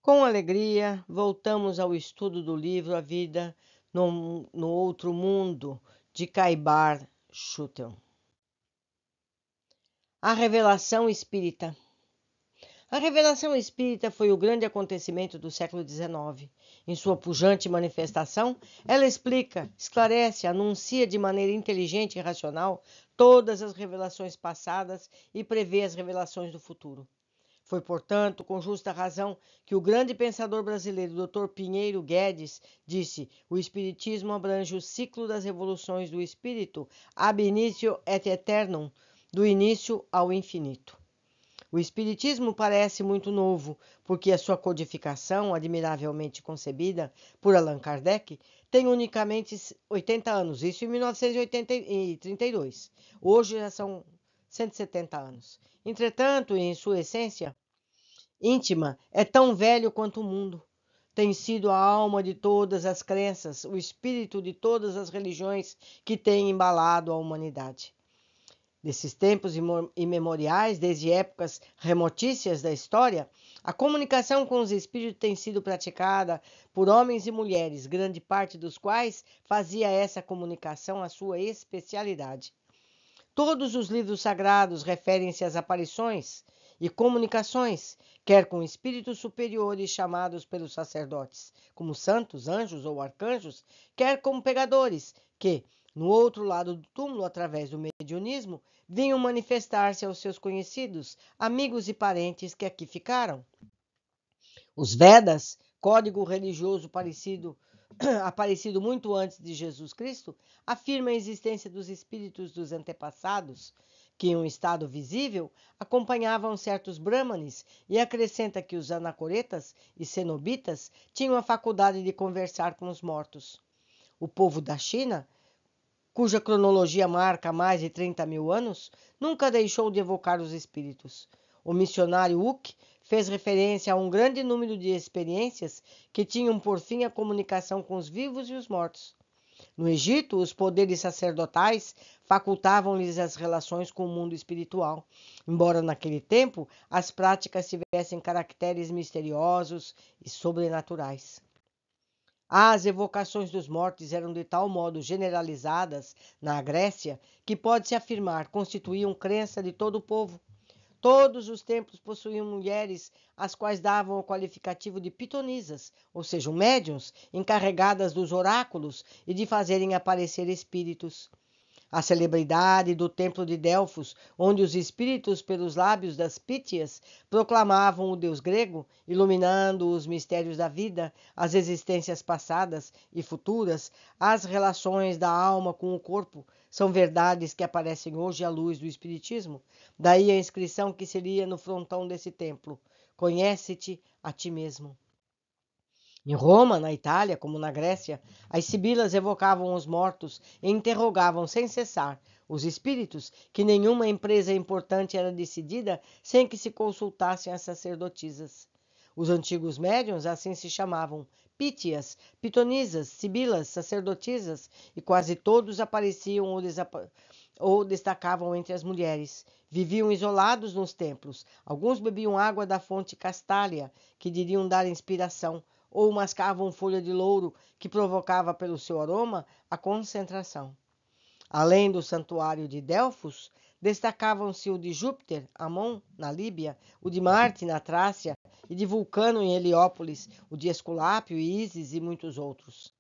Com alegria, voltamos ao estudo do livro A Vida no Outro Mundo, de Caibar Schutel. A Revelação Espírita. A Revelação Espírita foi o grande acontecimento do século XIX. Em sua pujante manifestação, ela explica, esclarece, anuncia de maneira inteligente e racional todas as revelações passadas e prevê as revelações do futuro. Foi, portanto, com justa razão que o grande pensador brasileiro Dr. Pinheiro Guedes disse: o Espiritismo abrange o ciclo das revoluções do espírito, ab initio et aeternum, do início ao infinito. O Espiritismo parece muito novo, porque a sua codificação, admiravelmente concebida por Allan Kardec, tem unicamente 80 anos, isso em 1932. Hoje já são 170 anos. Entretanto, em sua essência íntima, é tão velho quanto o mundo. Tem sido a alma de todas as crenças, o espírito de todas as religiões que têm embalado a humanidade. Desses tempos imemoriais, desde épocas remotícias da história, a comunicação com os espíritos tem sido praticada por homens e mulheres, grande parte dos quais fazia essa comunicação a sua especialidade. Todos os livros sagrados referem-se às aparições e comunicações, quer com espíritos superiores chamados pelos sacerdotes, como santos, anjos ou arcanjos, quer como pegadores, que, no outro lado do túmulo, através do mediunismo, vinham manifestar-se aos seus conhecidos, amigos e parentes que aqui ficaram. Os Vedas, código religioso aparecido muito antes de Jesus Cristo, afirma a existência dos espíritos dos antepassados, que em um estado visível acompanhavam certos brahmanes, e acrescenta que os anacoretas e cenobitas tinham a faculdade de conversar com os mortos. O povo da China, cuja cronologia marca mais de 30.000 anos, nunca deixou de evocar os espíritos. O missionário Huk fez referência a um grande número de experiências que tinham por fim a comunicação com os vivos e os mortos. No Egito, os poderes sacerdotais facultavam-lhes as relações com o mundo espiritual, embora naquele tempo as práticas tivessem caracteres misteriosos e sobrenaturais. As evocações dos mortos eram de tal modo generalizadas na Grécia que pode-se afirmar constituíam crença de todo o povo. Todos os templos possuíam mulheres, as quais davam o qualificativo de pitonisas, ou seja, médiuns, encarregadas dos oráculos e de fazerem aparecer espíritos. A celebridade do templo de Delfos, onde os espíritos, pelos lábios das Pítias, proclamavam o deus grego, iluminando os mistérios da vida, as existências passadas e futuras, as relações da alma com o corpo, são verdades que aparecem hoje à luz do Espiritismo. Daí a inscrição que se lia no frontão desse templo: conhece-te a ti mesmo. Em Roma, na Itália, como na Grécia, as sibilas evocavam os mortos e interrogavam sem cessar os espíritos, que nenhuma empresa importante era decidida sem que se consultassem as sacerdotisas. Os antigos médiuns assim se chamavam: pítias, pitonisas, sibilas, sacerdotisas, e quase todos apareciam ou destacavam entre as mulheres. Viviam isolados nos templos. Alguns bebiam água da fonte Castália, que diriam dar inspiração, ou mascavam folha de louro, que provocava pelo seu aroma a concentração. Além do santuário de Delfos, destacavam-se o de Júpiter, Amon, na Líbia, o de Marte, na Trácia, e de Vulcano, em Heliópolis, o de Esculápio, Ísis e muitos outros.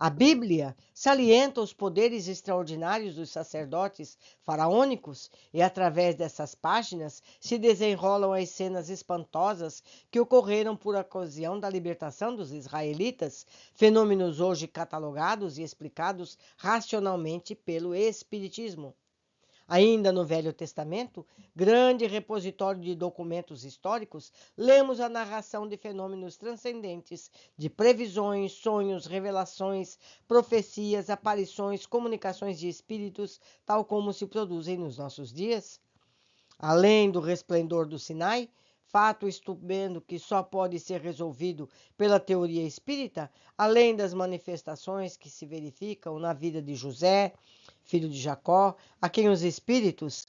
A Bíblia salienta os poderes extraordinários dos sacerdotes faraônicos e, através dessas páginas, se desenrolam as cenas espantosas que ocorreram por ocasião da libertação dos israelitas, fenômenos hoje catalogados e explicados racionalmente pelo Espiritismo. Ainda no Velho Testamento, grande repositório de documentos históricos, lemos a narração de fenômenos transcendentes, de previsões, sonhos, revelações, profecias, aparições, comunicações de espíritos, tal como se produzem nos nossos dias. Além do resplendor do Sinai, fato estupendo que só pode ser resolvido pela teoria espírita, além das manifestações que se verificam na vida de José, filho de Jacó, a quem os espíritos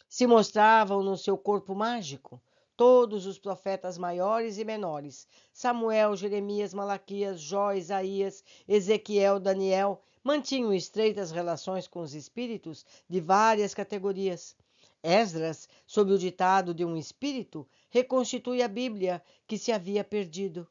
se mostravam no seu corpo mágico. todos os profetas maiores e menores, Samuel, Jeremias, Malaquias, Jó, Isaías, Ezequiel, Daniel, mantinham estreitas relações com os espíritos de várias categorias. Esdras, sob o ditado de um espírito, reconstitui a Bíblia que se havia perdido.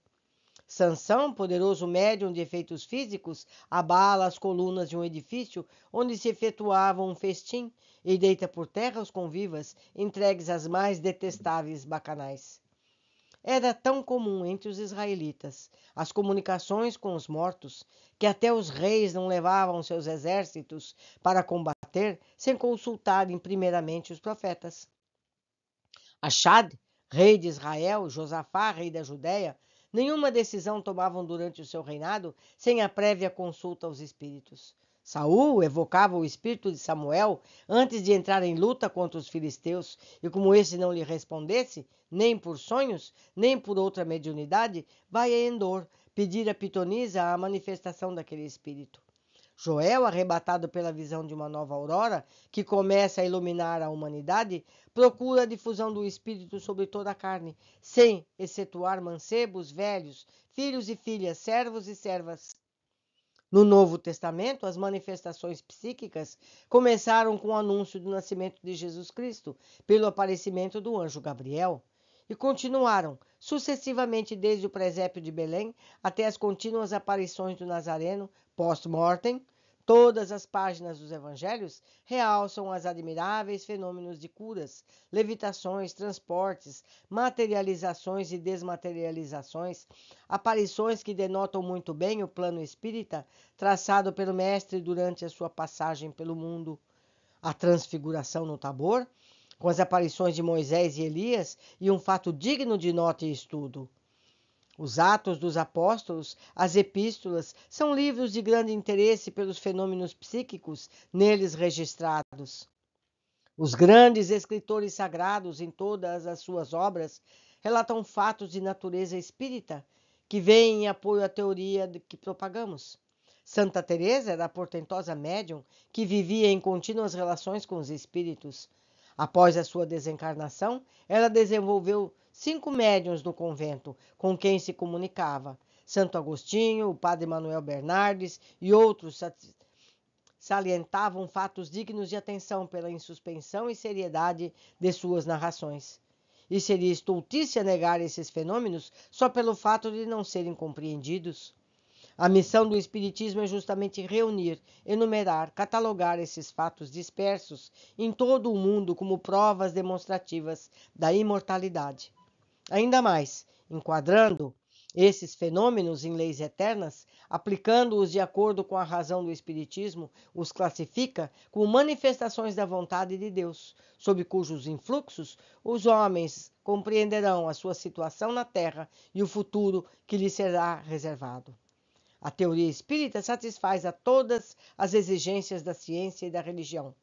Sansão, poderoso médium de efeitos físicos, abala as colunas de um edifício onde se efetuava um festim e deita por terra os convivas, entregues às mais detestáveis bacanais. Era tão comum entre os israelitas as comunicações com os mortos, que até os reis não levavam seus exércitos para combater sem consultarem primeiramente os profetas. Achad, rei de Israel, Josafá, rei da Judéia, nenhuma decisão tomavam durante o seu reinado sem a prévia consulta aos espíritos. Saul evocava o espírito de Samuel antes de entrar em luta contra os filisteus, e como esse não lhe respondesse, nem por sonhos, nem por outra mediunidade, vai a Endor pedir a pitonisa a manifestação daquele espírito. Joel, arrebatado pela visão de uma nova aurora, que começa a iluminar a humanidade, procura a difusão do Espírito sobre toda a carne, sem excetuar mancebos, velhos, filhos e filhas, servos e servas. No Novo Testamento, as manifestações psíquicas começaram com o anúncio do nascimento de Jesus Cristo, pelo aparecimento do anjo Gabriel, e continuaram sucessivamente desde o presépio de Belém até as contínuas aparições do Nazareno post-mortem. Todas as páginas dos evangelhos realçam os admiráveis fenômenos de curas, levitações, transportes, materializações e desmaterializações, aparições que denotam muito bem o plano espírita traçado pelo Mestre durante a sua passagem pelo mundo. A transfiguração no Tabor, com as aparições de Moisés e Elias, e um fato digno de nota e estudo. Os Atos dos Apóstolos, as Epístolas, são livros de grande interesse pelos fenômenos psíquicos neles registrados. Os grandes escritores sagrados, em todas as suas obras, relatam fatos de natureza espírita que vêm em apoio à teoria que propagamos. Santa Teresa era a portentosa médium que vivia em contínuas relações com os espíritos. Após a sua desencarnação, ela desenvolveu 5 médiuns no convento, com quem se comunicava. Santo Agostinho, o padre Manuel Bernardes e outros salientavam fatos dignos de atenção pela insuspensão e seriedade de suas narrações. E seria estultícia negar esses fenômenos só pelo fato de não serem compreendidos. A missão do Espiritismo é justamente reunir, enumerar, catalogar esses fatos dispersos em todo o mundo como provas demonstrativas da imortalidade. Ainda mais, enquadrando esses fenômenos em leis eternas, aplicando-os de acordo com a razão do Espiritismo, os classifica como manifestações da vontade de Deus, sob cujos influxos os homens compreenderão a sua situação na Terra e o futuro que lhes será reservado. A teoria espírita satisfaz a todas as exigências da ciência e da religião.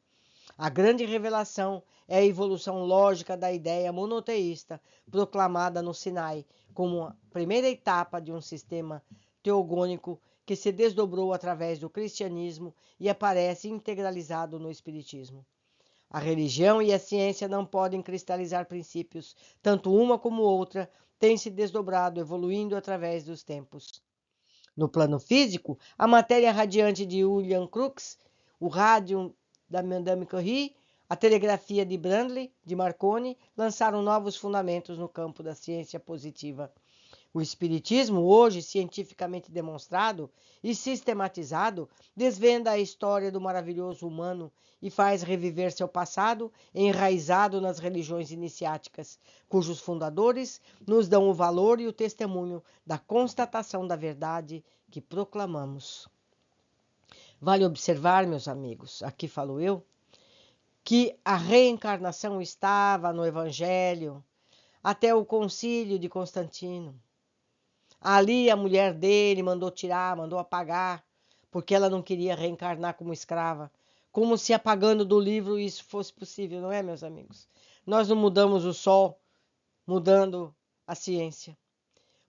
A grande revelação é a evolução lógica da ideia monoteísta proclamada no Sinai como a primeira etapa de um sistema teogônico que se desdobrou através do cristianismo e aparece integralizado no espiritismo. A religião e a ciência não podem cristalizar princípios, tanto uma como outra têm se desdobrado, evoluindo através dos tempos. No plano físico, a matéria radiante de William Crookes, o rádio da Madame Curie, a telegrafia de Branly, de Marconi, lançaram novos fundamentos no campo da ciência positiva. O espiritismo, hoje cientificamente demonstrado e sistematizado, desvenda a história do maravilhoso humano e faz reviver seu passado enraizado nas religiões iniciáticas, cujos fundadores nos dão o valor e o testemunho da constatação da verdade que proclamamos. Vale observar, meus amigos, aqui falo eu, que a reencarnação estava no Evangelho até o concílio de Constantino. Ali a mulher dele mandou tirar, mandou apagar, porque ela não queria reencarnar como escrava. Como se apagando do livro isso fosse possível, não é, meus amigos? Nós não mudamos o sol, mudando a ciência.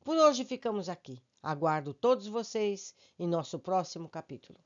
Por hoje ficamos aqui. Aguardo todos vocês em nosso próximo capítulo.